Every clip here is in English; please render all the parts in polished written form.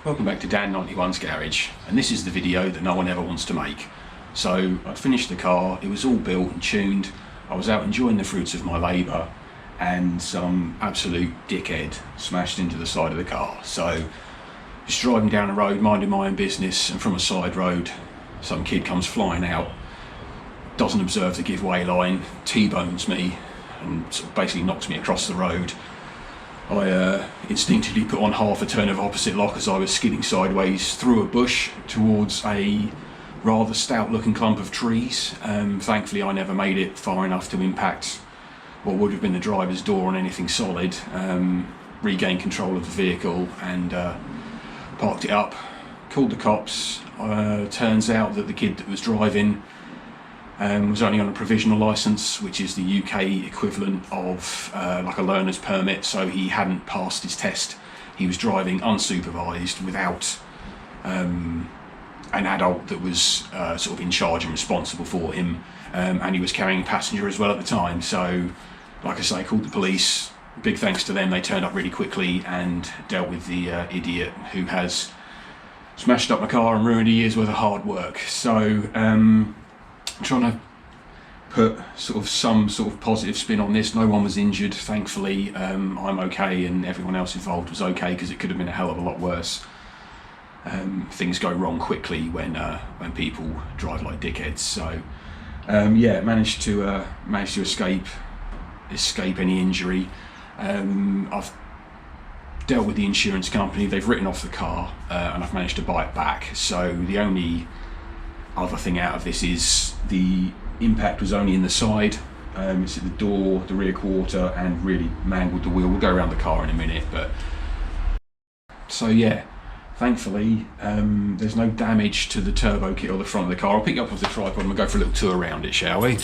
Welcome back to Dan91's garage, and this is the video that no one ever wants to make. So I'd finished the car, it was all built and tuned, I was out enjoying the fruits of my labour, and some absolute dickhead smashed into the side of the car. So just driving down the road, minding my own business, and from a side road some kid comes flying out, doesn't observe the give way line, T-bones me and sort of basically knocks me across the road. I instinctively put on half a turn of opposite lock as I was skidding sideways through a bush towards a rather stout looking clump of trees. Thankfully I never made it far enough to impact what would have been the driver's door on anything solid. Regained control of the vehicle and parked it up, called the cops. Turns out that the kid that was driving was only on a provisional licence, which is the UK equivalent of like a learner's permit, so he hadn't passed his test. He was driving unsupervised without an adult that was sort of in charge and responsible for him, and he was carrying a passenger as well at the time. So like I say, called the police. Big thanks to them, they turned up really quickly and dealt with the idiot who has smashed up my car and ruined a year's worth of hard work. So trying to put some sort of positive spin on this. No one was injured, thankfully. I'm okay and everyone else involved was okay, because it could have been a hell of a lot worse. Things go wrong quickly when people drive like dickheads. So yeah, managed to escape any injury. I've dealt with the insurance company, they've written off the car, and I've managed to buy it back. So the only other thing out of this is the impact was only in the side. It's at the door, the rear quarter, and really mangled the wheel. We'll go around the car in a minute, but so yeah, thankfully there's no damage to the turbo kit or the front of the car. I'll pick it up off the tripod and we'll go for a little tour around it, shall we?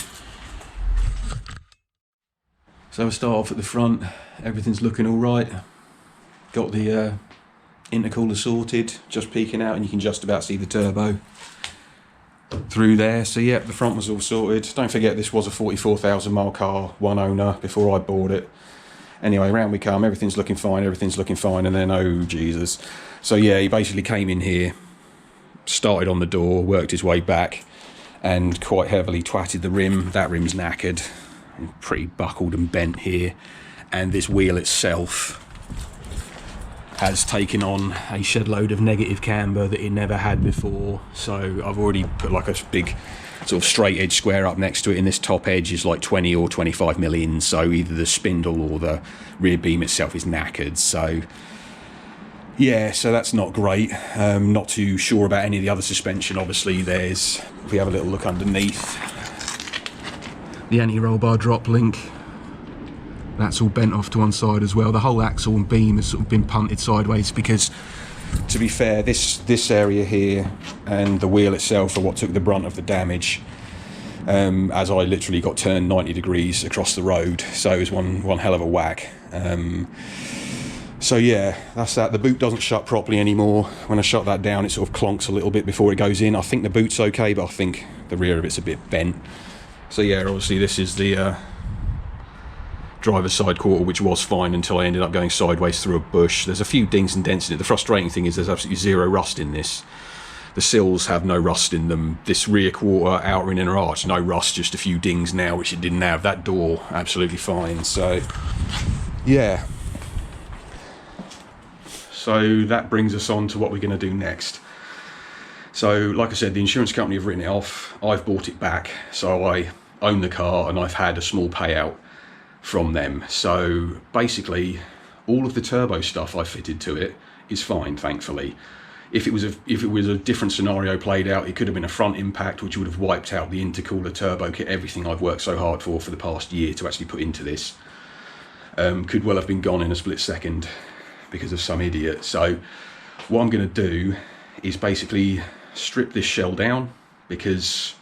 So we'll start off at the front. Everything's looking all right. Got the intercooler sorted, just peeking out, and you can just about see the turbo through there. So yeah, the front was all sorted. Don't forget this was a 44,000 mile car, one owner, before I bought it. Anyway, around we come, everything's looking fine, and then oh Jesus. So yeah, he basically came in here, started on the door, worked his way back, and quite heavily twatted the rim. That rim's knackered, pretty buckled and bent here, and this wheel itself has taken on a shed load of negative camber that it never had before. So I've already put like a big sort of straight edge square up next to it, and this top edge is like 20 or 25 million, so either the spindle or the rear beam itself is knackered. So yeah, so that's not great. Not too sure about any of the other suspension. Obviously there's, if we have a little look underneath, the anti-roll bar drop link, that's all bent off to one side as well. The whole axle and beam has sort of been punted sideways because, to be fair, this area here and the wheel itself are what took the brunt of the damage, as I literally got turned 90 degrees across the road. So it was one hell of a whack. So yeah, that's that. The boot doesn't shut properly anymore. When I shut that down, it sort of clonks a little bit before it goes in. I think the boot's okay, but I think the rear of it's a bit bent. So yeah, obviously this is the driver's side quarter, which was fine until I ended up going sideways through a bush. There's a few dings and dents in it. The frustrating thing is there's absolutely zero rust in this. The sills have no rust in them. This rear quarter, outer and inner arch, no rust, just a few dings now, which it didn't have. That door, absolutely fine. So yeah. So that brings us on to what we're going to do next. So like I said, the insurance company have written it off. I've bought it back, so I own the car and I've had a small payout from them. So basically all of the turbo stuff I fitted to it is fine, thankfully. If it was a different scenario played out, it could have been a front impact which would have wiped out the intercooler, turbo kit, everything I've worked so hard for the past year to actually put into this. Could well have been gone in a split second because of some idiot. So what I'm going to do is basically strip this shell down, because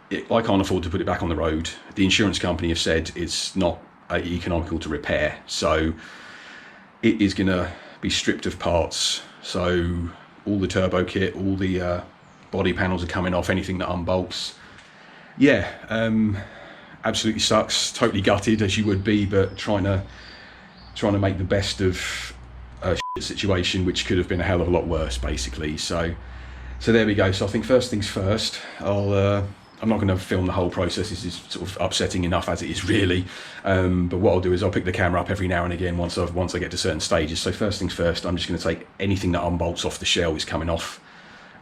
I can't afford to put it back on the road. The insurance company have said it's not economical to repair, so it is going to be stripped of parts. So all the turbo kit, all the body panels are coming off, anything that unbolts. Yeah, absolutely sucks, totally gutted as you would be, but trying to make the best of a situation which could have been a hell of a lot worse, basically. So there we go. So I think first things first, I'm not going to film the whole process. This is sort of upsetting enough as it is, really. But what I'll do is I'll pick the camera up every now and again once I get to certain stages. So first things first, I'm just going to take anything that unbolts off the shell is coming off,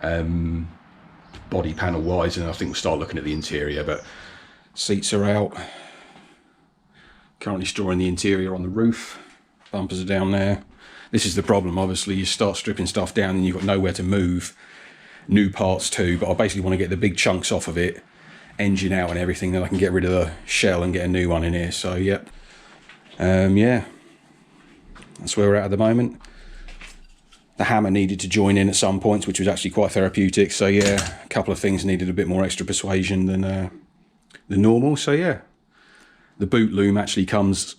body panel wise, and I think we'll start looking at the interior. But seats are out. Currently storing the interior on the roof. Bumpers are down there. This is the problem, obviously. You start stripping stuff down and you've got nowhere to move new parts to, but I basically want to get the big chunks off of it, engine out and everything, then I can get rid of the shell and get a new one in here. So yep, yeah, that's where we're at the moment. The hammer needed to join in at some points, which was actually quite therapeutic. So yeah, a couple of things needed a bit more extra persuasion than normal. So yeah, the boot loom actually comes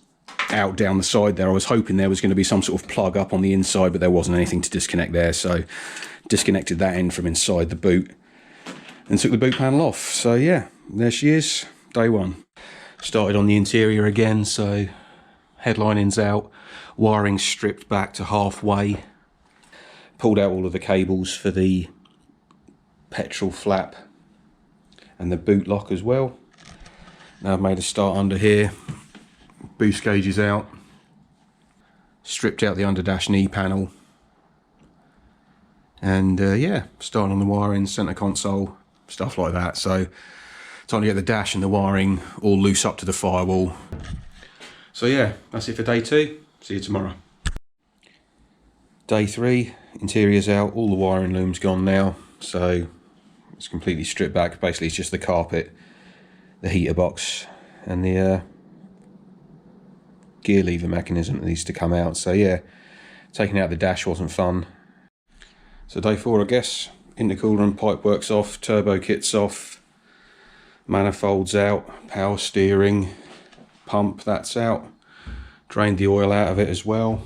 out down the side there. I was hoping there was going to be some sort of plug up on the inside, but there wasn't anything to disconnect there, so disconnected that end from inside the boot and took the boot panel off. So yeah, there she is, day one. Started on the interior again, so headlining's out, wiring stripped back to halfway, pulled out all of the cables for the petrol flap and the boot lock as well. Now I've made a start under here, boost gauge is out, stripped out the underdash knee panel, and yeah, starting on the wiring, center console, stuff like that. So time to get the dash and the wiring all loose up to the firewall. So yeah, that's it for day two. See you tomorrow. Day three, interior's out, all the wiring loom's gone now, so it's completely stripped back. Basically it's just the carpet, the heater box, and the gear lever mechanism that needs to come out. So yeah, taking out the dash wasn't fun. So day four, I guess, intercooler and pipe works off, turbo kit's off, manifolds out, power steering, pump, that's out, drained the oil out of it as well,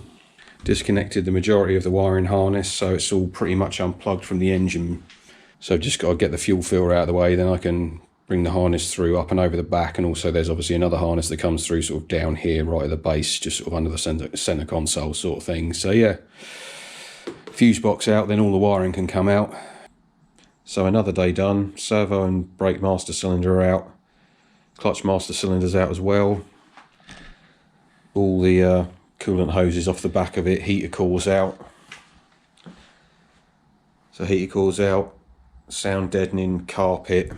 disconnected the majority of the wiring harness, so it's all pretty much unplugged from the engine. So just got to get the fuel filter out of the way, then I can bring the harness through up and over the back, and also there's obviously another harness that comes through sort of down here right at the base, just sort of under the center console sort of thing. So yeah, fuse box out, then all the wiring can come out. So another day done. Servo and brake master cylinder are out, clutch master cylinder's out as well, all the coolant hoses off the back of it, heater core's out. So heater core's out, sound deadening, carpet,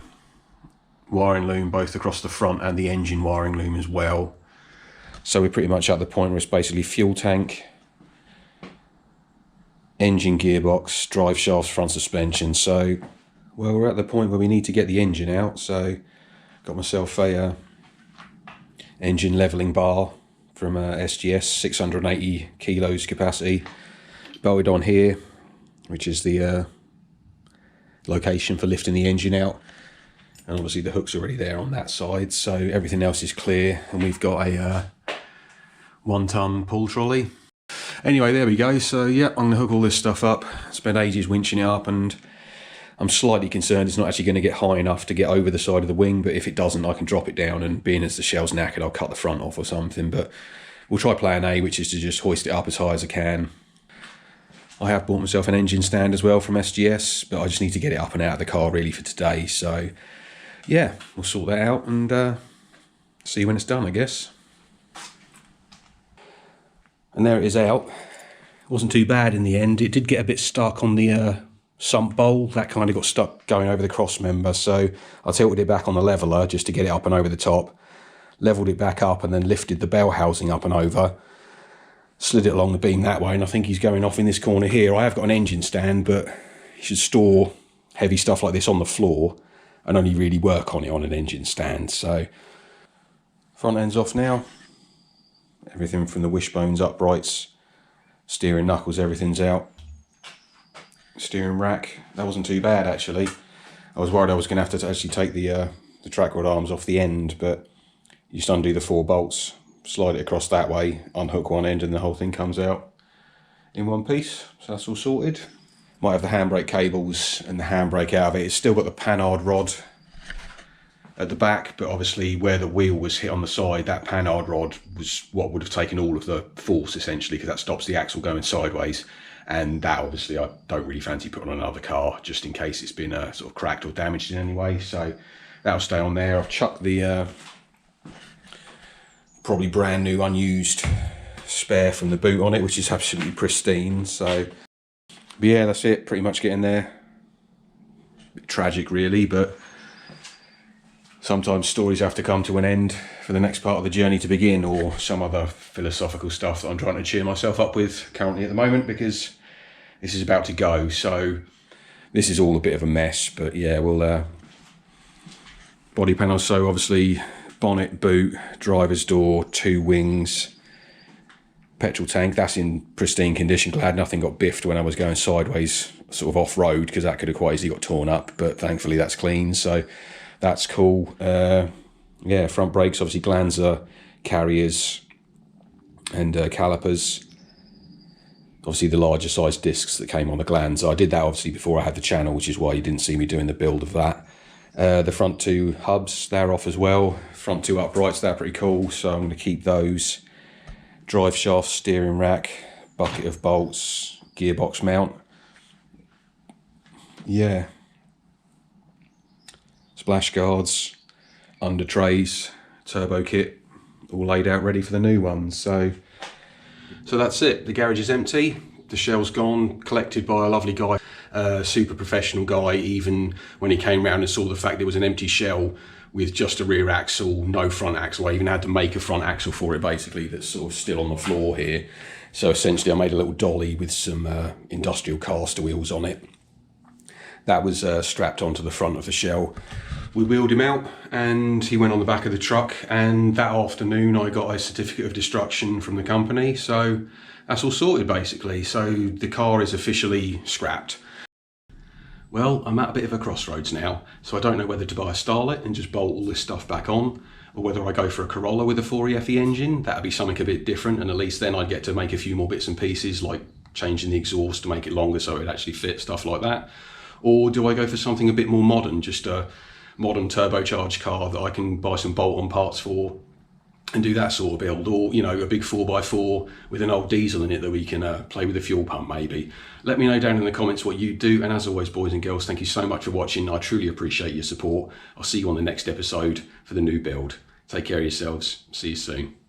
wiring loom both across the front and the engine wiring loom as well. So we're pretty much at the point where it's basically fuel tank, engine, gearbox, drive shafts, front suspension. So well, we're at the point where we need to get the engine out. So got myself a engine leveling bar from SGS, 680 kilos capacity, bolted on here, which is the location for lifting the engine out. And obviously the hook's already there on that side, so everything else is clear, and we've got a 1 ton pull trolley. Anyway, there we go. So yeah, I'm gonna hook all this stuff up, spend ages winching it up, and I'm slightly concerned it's not actually going to get high enough to get over the side of the wing, but if it doesn't, I can drop it down, and being as the shell's knackered, I'll cut the front off or something. But we'll try plan A, which is to just hoist it up as high as I can. I have bought myself an engine stand as well from SGS, but I just need to get it up and out of the car really for today. So yeah, we'll sort that out and see when it's done, I guess. And there it is out. It wasn't too bad in the end. It did get a bit stuck on the sump bowl. That kind of got stuck going over the cross member, so I tilted it back on the leveler just to get it up and over the top, leveled it back up, and then lifted the bell housing up and over, slid it along the beam that way, and I think he's going off in this corner here. I have got an engine stand, but you should store heavy stuff like this on the floor and only really work on it on an engine stand. So front end's off now, everything from the wishbones, uprights, steering knuckles, everything's out. Steering rack, that wasn't too bad actually. I was worried I was going to have to actually take the track rod arms off the end, but you just undo the 4 bolts, slide it across that way, unhook one end, and the whole thing comes out in one piece. So that's all sorted. Might have the handbrake cables and the handbrake out of it. It's still got the panhard rod at the back, but obviously where the wheel was hit on the side, that panhard rod was what would have taken all of the force essentially, because that stops the axle going sideways. And that obviously I don't really fancy putting on another car just in case it's been sort of cracked or damaged in any way. So that'll stay on there. I've chucked the probably brand new unused spare from the boot on it, which is absolutely pristine. So but yeah, that's it, pretty much getting there. A bit tragic really, but sometimes stories have to come to an end for the next part of the journey to begin, or some other philosophical stuff that I'm trying to cheer myself up with currently at the moment, because this is about to go. So this is all a bit of a mess, but yeah, we'll body panels. So obviously bonnet, boot, driver's door, 2 wings, petrol tank, that's in pristine condition. Glad nothing got biffed when I was going sideways sort of off-road, because that could have quite easily got torn up, but thankfully that's clean, so that's cool. Yeah, front brakes, obviously Glanzer carriers and calipers. Obviously the larger size discs that came on the Glanzer. I did that obviously before I had the channel, which is why you didn't see me doing the build of that. The front 2 hubs, they're off as well. Front 2 uprights, they're pretty cool, so I'm going to keep those. Drive shaft, steering rack, bucket of bolts, gearbox mount. Yeah. Splash guards, under trays, turbo kit, all laid out ready for the new ones. So that's it. The garage is empty. The shell's gone, collected by a lovely guy, super professional guy. Even when he came round and saw the fact there was an empty shell with just a rear axle, no front axle. I even had to make a front axle for it, basically, that's sort of still on the floor here. So essentially I made a little dolly with some industrial caster wheels on it. That was strapped onto the front of the shell. We wheeled him out and he went on the back of the truck, and that afternoon I got a certificate of destruction from the company. So that's all sorted basically. So the car is officially scrapped. Well, I'm at a bit of a crossroads now, so I don't know whether to buy a Starlet and just bolt all this stuff back on, or whether I go for a Corolla with a 4EFE engine. That'd be something a bit different, and at least then I'd get to make a few more bits and pieces, like changing the exhaust to make it longer so it actually fits, stuff like that. Or do I go for something a bit more modern, just a modern turbocharged car that I can buy some bolt-on parts for and do that sort of build, or you know, a big 4x4 with an old diesel in it that we can play with a fuel pump maybe. Let me know down in the comments what you do, and as always, boys and girls, thank you so much for watching. I truly appreciate your support. I'll see you on the next episode for the new build. Take care of yourselves. See you soon.